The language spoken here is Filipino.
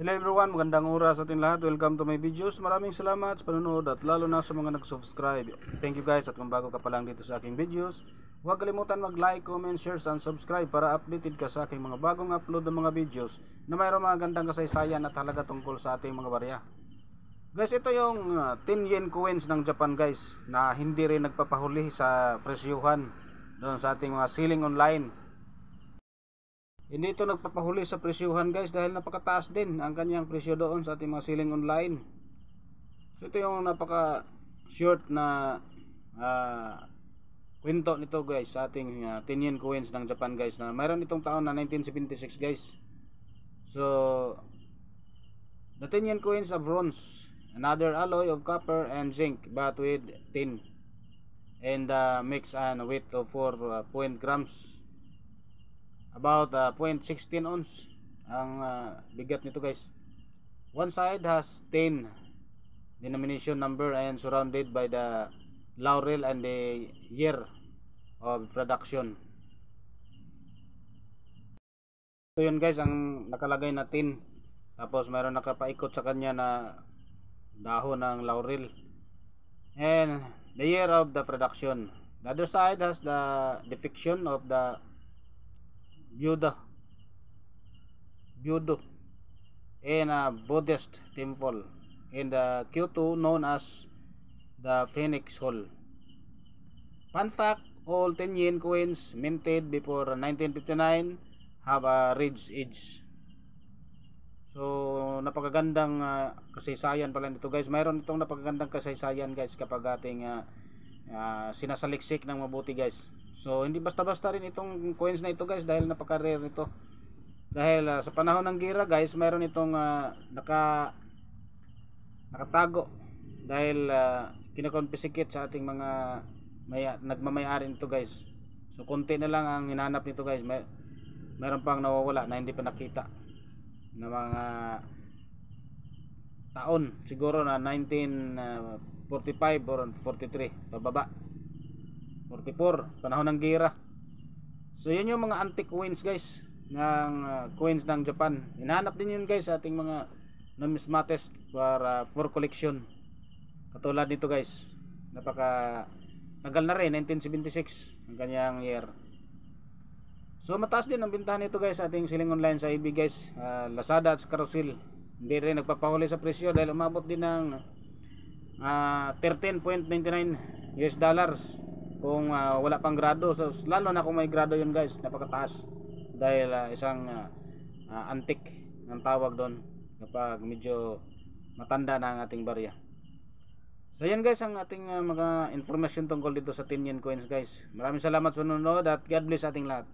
Hello everyone, magandang oras sa atin lahat. Welcome to my videos. Maraming salamat sa panonood at lalo na sa mga nag-subscribe. Thank you guys, at kung bago ka pa lang dito sa aking videos, huwag kalimutan mag-like, comment, share, and subscribe para updated ka sa aking mga bagong upload ng mga videos na mayroong mga gandang kasaysayan at halaga tungkol sa ating mga barya. Guys, ito yung 10 yen coins ng Japan guys, na hindi rin nagpapahuli sa presyuhan doon sa ating mga selling online. Hindi ito nagpapahuli sa presyuhan guys dahil napakataas din ang kanyang presyo doon sa ating mga selling online. So ito yung napaka short na kwento nito guys sa ating 10 yen coins ng Japan guys, na mayroon itong taon na 1976 guys. So the 10 yen coins are bronze, another alloy of copper and zinc but with tin, and mix and weight of 4 grams, about 0.16 ounce ang bigat nito guys. One side has 10 denomination number and surrounded by the laurel and the year of production. So yun guys ang nakalagay na 10, tapos mayroon nakapaikot sa kanya na dahon ng laurel and the year of the production. The other side has the depiction of the Buddha in a Buddhist temple in the Kyoto known as the Phoenix Hall. Fun fact, all 10 yen coins minted before 1959 have a ridge edge. So napakagandang kasaysayan pala nito guys. Mayroon itong napakagandang kasaysayan guys kapag ating sinasaliksik ng mabuti guys. So hindi basta-basta rin itong coins na ito guys dahil napaka-rare nito. Dahil sa panahon ng gira guys, mayroon itong nakatago dahil kinokonfiskate sa ating mga nagmamay-ari nito guys. So konti na lang ang hinanap nito guys. Mayroon pang nawawala na hindi pa nakita na mga taon, siguro na 1945 or 43 pababa, 44, panahon ng gira. So yun yung mga antique coins guys ng coins ng Japan. Hinahanap din yun guys sa ating mga numismatist for collection. Katulad nito guys, napaka tagal na rin, 1976 ang kanyang year. So mataas din ang bintahan nito guys sa ating selling online sa eBay guys, Lazada at Carousel. Hindi rin nagpapahuli sa presyo dahil umabot din ng 13.99 US dollars kung wala pang grado. So lalo na kung may grado yun guys, napakataas dahil isang antique ang tawag doon kapag medyo matanda na ang ating barya. So yan guys ang ating mga information tungkol dito sa 10 yen coins guys. Maraming salamat sa nanonood at God bless ating lahat.